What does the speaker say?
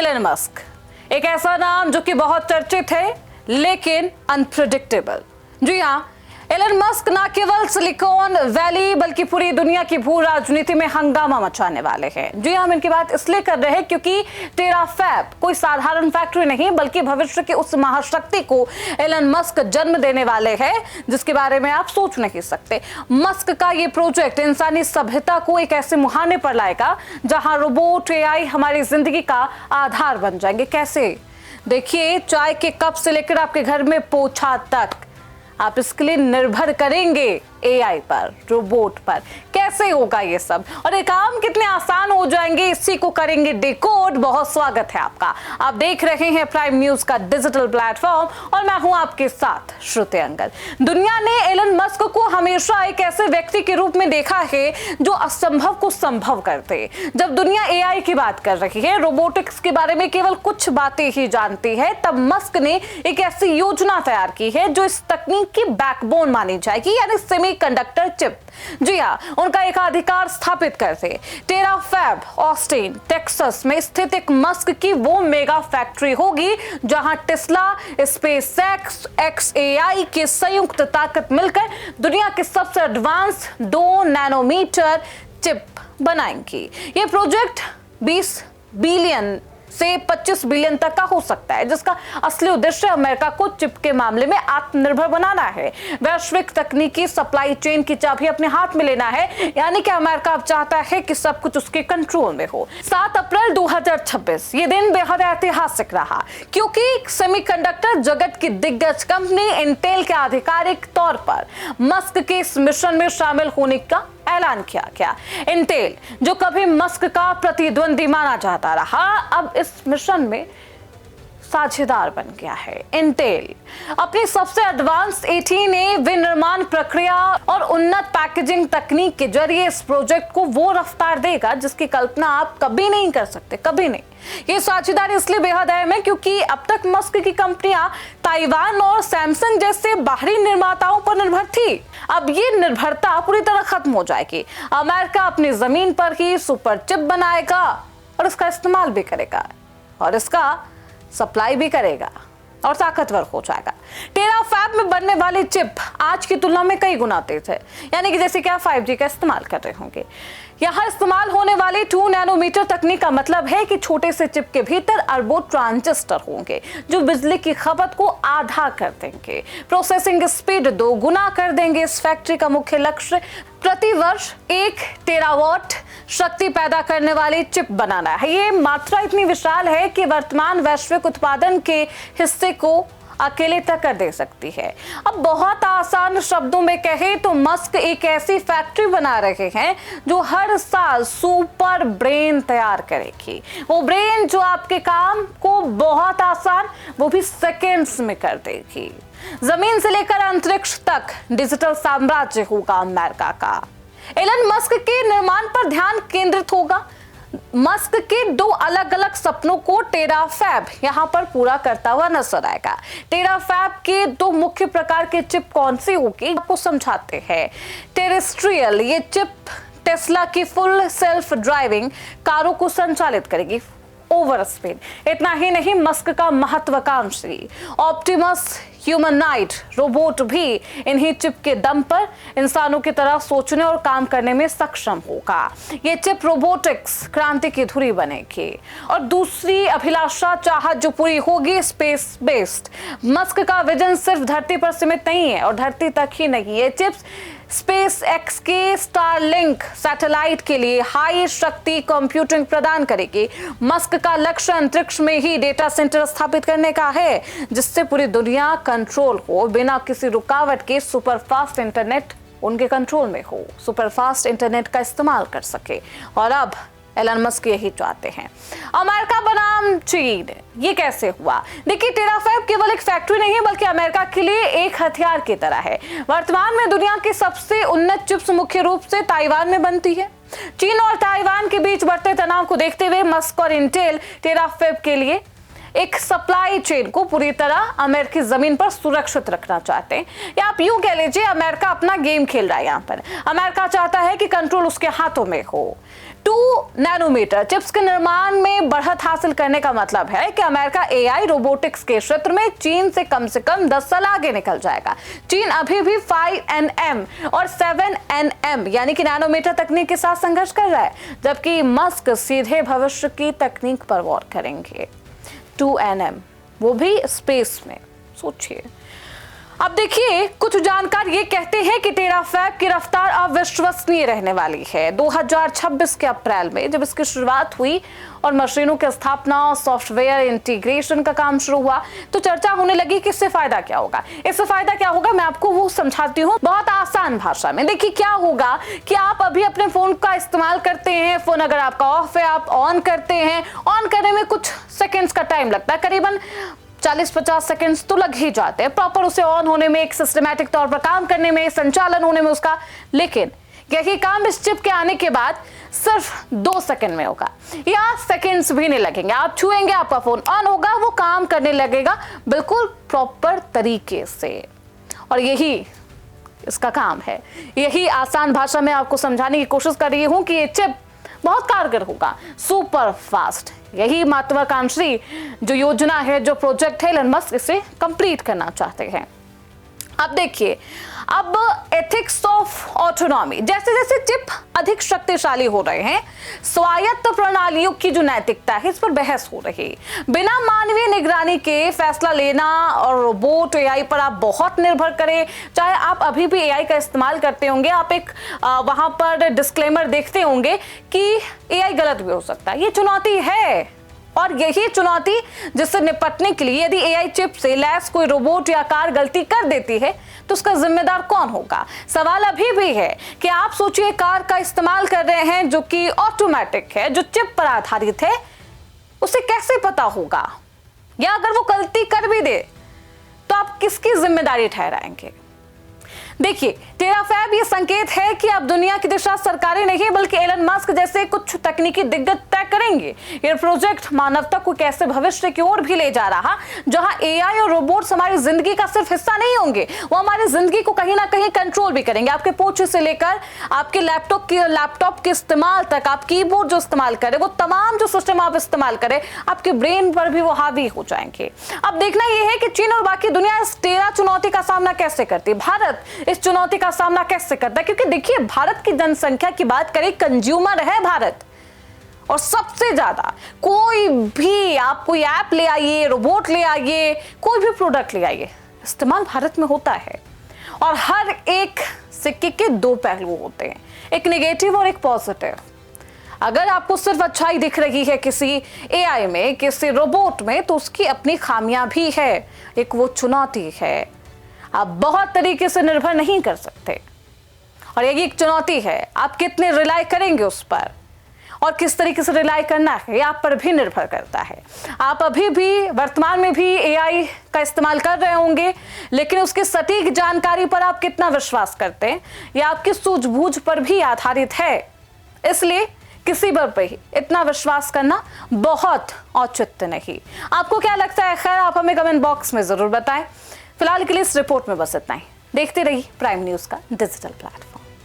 Elon Musk, एक ऐसा नाम जो कि बहुत चर्चित है लेकिन अनप्रेडिक्टेबल। जी हाँ, एलन मस्क न केवल सिलिकॉन वैली बल्कि पूरी दुनिया की भू राजनीति में हंगामा मचाने वाले हैं। जी हम इनकी बात इसलिए कर रहे हैं क्योंकि टेराफैब कोई साधारण फैक्ट्री नहीं बल्कि भविष्य की उस महाशक्ति को एलन मस्क जन्म देने वाले हैं जिसके बारे में आप सोच नहीं सकते। मस्क का ये प्रोजेक्ट इंसानी सभ्यता को एक ऐसे मुहाने पर लाएगा जहां रोबोट एआई हमारी जिंदगी का आधार बन जाएंगे। कैसे? देखिए, चाय के कप से लेकर आपके घर में पोछा तक आप इसके लिए निर्भर करेंगे एआई पर, रोबोट पर। कैसे होगा ये सब और ये काम कितने आसान हो जाएंगे, इसी को करेंगे डिकोड। बहुत स्वागत है आपका। आप देख रहे हैं प्राइम न्यूज का डिजिटल प्लेटफॉर्म और मैं हूं आपके साथ श्रुति अंगल। दुनिया ने एलन मस्क को हमेशा एक ऐसे व्यक्ति के रूप में देखा है जो असंभव को संभव करते। जब दुनिया एआई की बात कर रही है, रोबोटिक्स के बारे में केवल कुछ बातें ही जानती है, तब मस्क ने एक ऐसी योजना तैयार की है जो इस तकनीक की बैकबोन मानी जाएगी, यानी सेमीकंडक्टर चिप। जी हाँ, उनका एक अधिकार स्थापित करते टेराफैब ऑस्टिन टेक्सास में स्थित एक मस्क की वो मेगा फैक्ट्री होगी जहां टेस्ला, स्पेसएक्स, XAI की संयुक्त ताकत मिलकर दुनिया के सबसे एडवांस 2 नैनोमीटर चिप बनाएंगी। ये प्रोजेक्ट 20 बिलियन से 25 बिलियन तक का हो सकता है, जिसका असली उद्देश्य अमेरिका को चिप के मामले में आत्मनिर्भर बनाना है। वैश्विक तकनीकी सप्लाई चेन की चाबी अपने हाथ में लेना है, यानी कि अमेरिका अब चाहता है कि सब कुछ उसके कंट्रोल में हो। 7 अप्रैल 2026 ये दिन बेहद ऐतिहासिक रहा क्योंकि सेमीकंडक्टर जगत की दिग्गज कंपनी इंटेल के आधिकारिक तौर पर मस्क के इस मिशन में शामिल होने का ऐलान किया गया। इंटेल, जो कभी मस्क का प्रतिद्वंदी माना जाता रहा, अब इस मिशन में साझेदार बन गया है। इंटेल अपनी सबसे एडवांस 18A विनिर्माण प्रक्रिया और उन्नत पैकेजिंग तकनीक के जरिए इस प्रोजेक्ट को वो रफ्तार देगा जिसकी कल्पना आप कभी नहीं कर सकते, कभी नहीं। ये साझेदारी इसलिए बेहद अहम है क्योंकि अब तक मस्क की कंपनियां ताइवान और सैमसंग जैसे बाहरी निर्माताओं पर निर्भर थी। अब ये निर्भरता पूरी तरह खत्म हो जाएगी। अमेरिका अपनी जमीन पर ही सुपर चिप बनाएगा और इसका इस्तेमाल भी करेगा और इसका सप्लाई भी करेगा और ताकतवर हो जाएगा। टेराफैब में बनने वाली चिप आज की तुलना में कई गुना तेज है, यानी कि जैसे कि आप 5G का इस्तेमाल कर रहे होंगे। यहाँ इस्तेमाल होने वाली 2 नैनोमीटर तकनीक का मतलब है कि छोटे से चिप के भीतर अरबों ट्रांजिस्टर होंगे जो बिजली की खपत को आधा कर देंगे, प्रोसेसिंग स्पीड 2 गुना कर देंगे। इस फैक्ट्री का मुख्य लक्ष्य प्रति वर्ष 1 टेरावाट शक्ति पैदा करने वाली चिप बनाना है। ये मात्रा इतनी विशाल है कि वर्तमान वैश्विक उत्पादन के हिस्से को अकेले तक कर दे सकती है। अब बहुत आसान शब्दों में कहे तो मस्क एक ऐसी फैक्ट्री बना रहे हैं जो हर साल सुपर ब्रेन तैयार करेगी। वो ब्रेन जो आपके काम को बहुत आसान, वो भी सेकेंड्स में कर देगी। जमीन से लेकर अंतरिक्ष तक डिजिटल साम्राज्य होगा अमेरिका का। एलन मस्क के निर्माण पर ध्यान केंद्रित होगा। मस्क के 2 अलग अलग सपनों को टेराफैब यहां पर पूरा करता हुआ नजर आएगा। टेराफैब के 2 मुख्य प्रकार के चिप कौन सी होगी आपको समझाते हैं। टेरेस्ट्रियल, ये चिप टेस्ला की फुल सेल्फ ड्राइविंग कारों को संचालित करेगी ओवर स्पीड। इतना ही नहीं, मस्क का महत्वाकांक्षी ऑप्टिमस ह्यूमनॉइड रोबोट भी इन्हीं चिप के दम पर इंसानों की तरह सोचने और काम करने में सक्षम होगा। ये चिप रोबोटिक्स क्रांति की धुरी बनेगी। और दूसरी अभिलाषा चाहत जो पूरी होगी, स्पेस बेस्ड। मस्क का विजन सिर्फ धरती पर सीमित नहीं है और धरती तक ही नहीं, ये चिप्स SpaceX के स्टारलिंक सैटेलाइट के लिए हाई शक्ति कंप्यूटिंग प्रदान करेगी। मस्क का लक्ष्य अंतरिक्ष में ही डेटा सेंटर स्थापित करने का है जिससे पूरी दुनिया कंट्रोल हो, बिना किसी रुकावट के सुपर फास्ट इंटरनेट उनके कंट्रोल में हो, सुपर फास्ट इंटरनेट का इस्तेमाल कर सके। और अब एलन मस्क यही चाहते हैं। अमेरिका बनाम चीन, ये कैसे हुआ? देखिए, टेराफैब केवल एक फैक्ट्री नहीं है बल्कि अमेरिका के लिए एक हथियार की तरह है। वर्तमान में दुनिया की सबसे उन्नत चिप्स मुख्य रूप से ताइवान में बनती है। चीन और ताइवान के बीच बढ़ते तनाव को देखते हुए मस्क और इंटेल टेराफैब के लिए एक सप्लाई चेन को पूरी तरह अमेरिकी जमीन पर सुरक्षित रखना चाहते हैं। या आप यूं कह लीजिए, अमेरिका अपना गेम खेल रहा है। यहाँ पर अमेरिका चाहता है कि कंट्रोल उसके हाथों में हो। 2 नैनोमीटर चिप्स के निर्माण में बढ़त हासिल करने का मतलब है कि अमेरिका एआई रोबोटिक्स के क्षेत्र में चीन से कम 10 साल आगे निकल जाएगा। चीन अभी भी 5nm और 7nm यानी कि नैनोमीटर तकनीक के साथ संघर्ष कर रहा है, जबकि मस्क सीधे भविष्य की तकनीक पर गौर करेंगे। 2nm, वो भी स्पेस में। सोचिए। अब देखिए, कुछ जानकार ये कहते हैं कि टेराफैब की रफ्तार अविश्वसनीय रहने वाली है। 2026 के अप्रैल में जब इसकी शुरुआत हुई और मशीनों की स्थापना और सॉफ्टवेयर इंटीग्रेशन का काम शुरू हुआ तो चर्चा होने लगी कि इससे फायदा क्या होगा। इससे फायदा क्या होगा मैं आपको वो समझाती हूँ बहुत आसान भाषा में। देखिए क्या होगा कि आप अभी अपने फोन का इस्तेमाल करते हैं, फोन अगर आपका ऑफ है आप ऑन करते हैं, ऑन करने में कुछ सेकेंड्स का टाइम लगता है, करीबन 40-50 सेकंड्स तो लग ही जाते हैं प्रॉपर उसे ऑन होने में, एक सिस्टमैटिक तौर पर काम करने में, संचालन होने में उसका। लेकिन यही काम इस चिप के आने के बाद सिर्फ 2 सेकंड में होगा या सेकंड्स भी नहीं लगेंगे। आप छुएंगे, आपका फोन ऑन होगा, वो काम करने लगेगा बिल्कुल प्रॉपर तरीके से। और यही इसका काम है। यही आसान भाषा में आपको समझाने की कोशिश कर रही हूं कि ये चिप बहुत कारगर होगा, सुपर फास्ट। यही महत्वाकांक्षी जो योजना है, जो प्रोजेक्ट है, एलन मस्क इसे कंप्लीट करना चाहते हैं। अब देखिए, अब एथिक्स ऑफ ऑटोनॉमी, जैसे जैसे चिप अधिक शक्तिशाली हो रहे हैं, स्वायत्त प्रणालियों की जो नैतिकता है इस पर बहस हो रही है। बिना मानवीय निगरानी के फैसला लेना और रोबोट एआई पर आप बहुत निर्भर करें, चाहे आप अभी भी एआई का इस्तेमाल करते होंगे, आप एक वहां पर डिस्क्लेमर देखते होंगे कि एआई गलत भी हो सकता है। ये चुनौती है और यही चुनौती जिससे निपटने के लिए यदि एआई चिप से लैस कोई रोबोट या कार गलती कर देती है तो उसका जिम्मेदार कौन होगा। सवाल अभी भी है कि आप सोचिए, कार का इस्तेमाल कर रहे हैं जो कि ऑटोमेटिक है, जो चिप पर आधारित है, उसे कैसे पता होगा, या अगर वो गलती कर भी दे तो आप किसकी जिम्मेदारी ठहराएंगे। देखिए, टेराफैब ये संकेत है कि अब दुनिया की दिशा सरकारें नहीं बल्कि एलन मस्क जैसे कुछ तकनीकी दिग्गज तय करेंगे। ये प्रोजेक्ट मानवता को कैसे भविष्य की ओर भी ले जा रहा, जहां एआई और रोबोट्स हमारी जिंदगी का सिर्फ हिस्सा नहीं होंगे, वो हमारी जिंदगी को कहीं ना कहीं कंट्रोल भी करेंगे। आपके पोछे से लेकर आपके लैपटॉप के इस्तेमाल तक, आप कीबोर्ड जो इस्तेमाल करें, वो तमाम जो सिस्टम आप इस्तेमाल करें, आपके ब्रेन पर भी वो हावी हो जाएंगे। अब देखना यह है कि चीन और बाकी दुनिया इस टेरा चुनौती का सामना कैसे करती है, भारत इस चुनौती का सामना कैसे करता है। क्योंकि देखिए, भारत की जनसंख्या की बात करें, कंज्यूमर है भारत, और सबसे ज्यादा कोई भी आप कोई ऐप ले आइए, रोबोट ले आइए, कोई भी प्रोडक्ट ले आइए, इस्तेमाल भारत में होता है। और हर एक सिक्के के 2 पहलू होते हैं, एक नेगेटिव और एक पॉजिटिव। अगर आपको सिर्फ अच्छाई दिख रही है किसी एआई में, किसी रोबोट में, तो उसकी अपनी खामियां भी है, एक वो चुनौती है। आप बहुत तरीके से निर्भर नहीं कर सकते और यही एक चुनौती है। आप कितने रिलाई करेंगे उस पर और किस तरीके से रिलाई करना है, आप पर भी निर्भर करता है। आप अभी भी वर्तमान में भी एआई का इस्तेमाल कर रहे होंगे, लेकिन उसकी सटीक जानकारी पर आप कितना विश्वास करते हैं, यह आपकी सूझबूझ पर भी आधारित है। इसलिए किसी पर भी इतना विश्वास करना बहुत औचित्य नहीं। आपको क्या लगता है? खैर, आप हमें कमेंट बॉक्स में जरूर बताएं। फिलहाल के लिए इस रिपोर्ट में बस इतना ही। देखते रहिए प्राइम न्यूज़ का डिजिटल प्लेटफॉर्म।